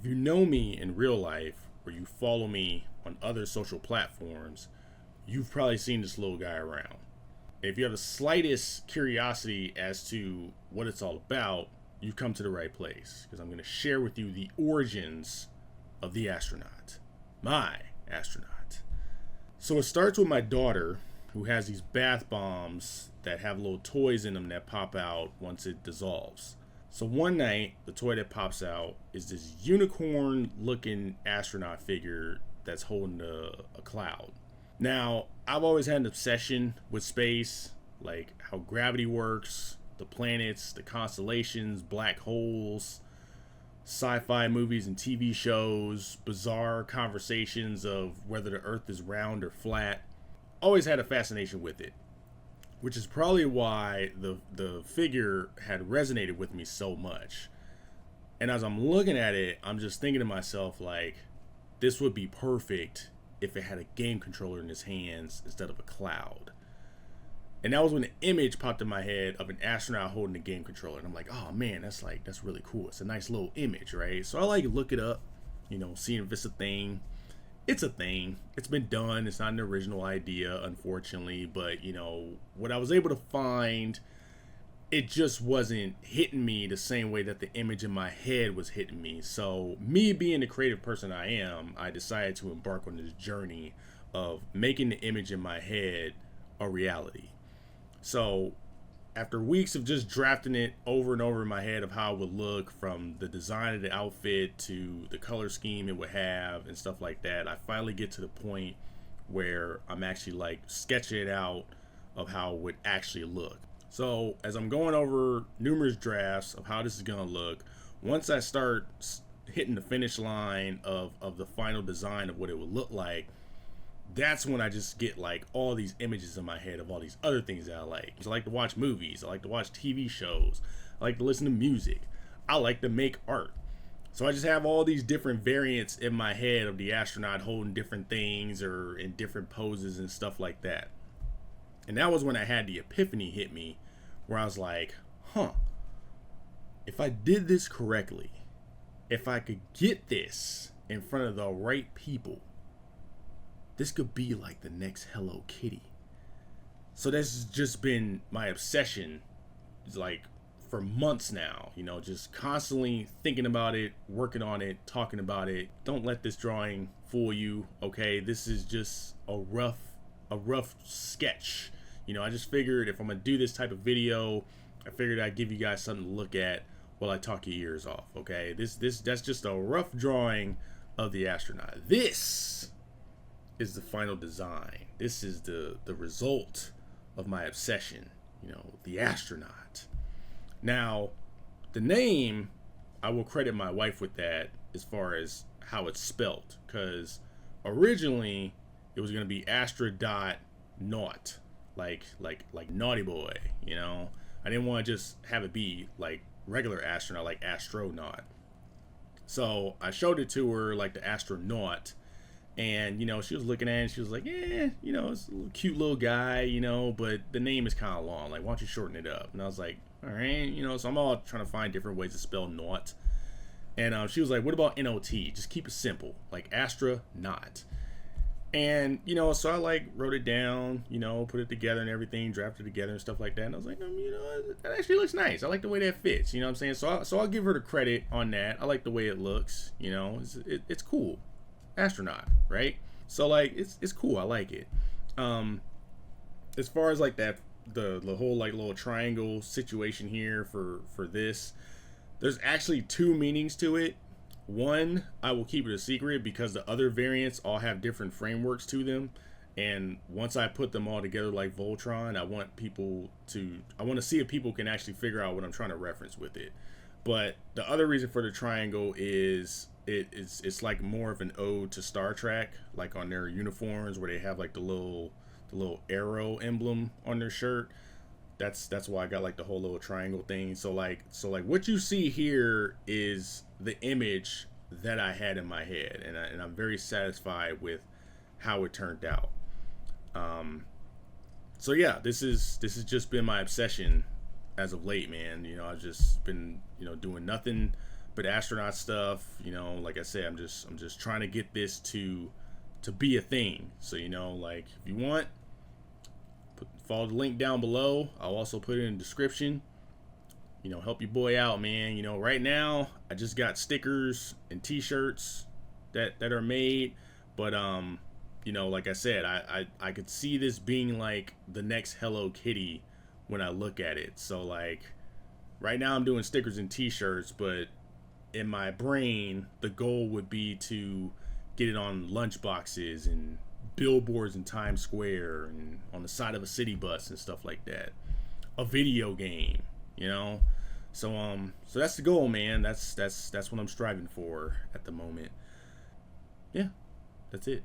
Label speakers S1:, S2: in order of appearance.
S1: If you know me in real life or you follow me on other social platforms, you've probably seen this little guy around. If you have the slightest curiosity as to what it's all about, you've come to the right place, because I'm going to share with you the origins of the Astra.Not, my Astra.Not. So it starts with my daughter, who has these bath bombs that have little toys in them that pop out once it dissolves. So one night, the toy that pops out is this unicorn looking astronaut figure that's holding a cloud. Now, I've always had an obsession with space, like how gravity works, the planets, the constellations, black holes, sci-fi movies and TV shows, bizarre conversations of whether the earth is round or flat. Always had a fascination with it, which is probably why the figure had resonated with me so much. And as I'm looking at it, I'm just thinking to myself, like, this would be perfect if it had a game controller in its hands instead of a cloud. And that was when the image popped in my head of an astronaut holding a game controller. And I'm like, oh man, that's really cool. It's a nice little image, right? So I look it up, seeing if it's a thing. It's a thing. It's been done. It's not an original idea, unfortunately. But, what I was able to find, it just wasn't hitting me the same way that the image in my head was hitting me. So me being the creative person I am, I decided to embark on this journey of making the image in my head a reality. So after weeks of just drafting it over and over in my head of how it would look, from the design of the outfit to the color scheme it would have and stuff like that, I finally get to the point where I'm actually sketching it out of how it would actually look. So as I'm going over numerous drafts of how this is going to look, once I start hitting the finish line of the final design of what it would look like, that's when I just get all these images in my head of all these other things that I like. I like to watch movies. I like to watch TV shows. I like to listen to music. I like to make art. So I just have all these different variants in my head of the astronaut holding different things or in different poses and stuff like that. And that was when I had the epiphany hit me, where I was like, if I did this correctly, if I could get this in front of the right people, this could be like the next Hello Kitty. So that's just been my obsession, for months now, just constantly thinking about it, working on it, talking about it. Don't let this drawing fool you, okay? This is just a rough sketch. I just figured if I'm gonna do this type of video, I figured I'd give you guys something to look at while I talk your ears off, okay? That's just a rough drawing of the astronaut. This is the final design. This is the result of my obsession, the astronaut. Now, the name, I will credit my wife with that as far as how it's spelt, because originally it was going to be Astra.Not, like naughty boy, I didn't want to just have it be like regular astronaut, like Astra.Not. So I showed it to her like the Astra.Not, and she was looking at it and she was like, yeah, it's a little cute little guy, but the name is kind of long, why don't you shorten it up? And I was like, all right, so I'm all trying to find different ways to spell not. And she was like, what about N-O-T? Just keep it simple, like Astra.Not. And so I wrote it down, put it together and everything, drafted it together and stuff like that. And I was like, that actually looks nice. I like the way that fits. You know what I'm saying? So I'll give her the credit on that. I like the way it looks. It's cool. Astronaut, right? So it's cool. I like it. As far as that the whole little triangle situation here for this, there's actually two meanings to it. One, I will keep it a secret because the other variants all have different frameworks to them, and once I put them all together like Voltron, I want to see if people can actually figure out what I'm trying to reference with it. But the other reason for the triangle is it's more of an ode to Star Trek, on their uniforms where they have the little arrow emblem on their shirt. That's why I got the whole little triangle thing. So what you see here is the image that I had in my head, and I'm very satisfied with how it turned out. So yeah, this has just been my obsession as of late, man. I've just been doing nothing But Astra.Not stuff, you know, like I said, I'm just trying to get this to be a thing. So, you know, like if you want, follow the link down below. I'll also put it in the description. You know, help your boy out, man. You know, right now I just got stickers and t-shirts that are made, but you know, like I said, I could see this being like the next Hello Kitty when I look at it. So like right now I'm doing stickers and t-shirts, but in my brain the goal would be to get it on lunch boxes and billboards in Times Square and on the side of a city bus and stuff like that. A video game, you know. So that's the goal, man. That's what I'm striving for at the moment. Yeah, that's it.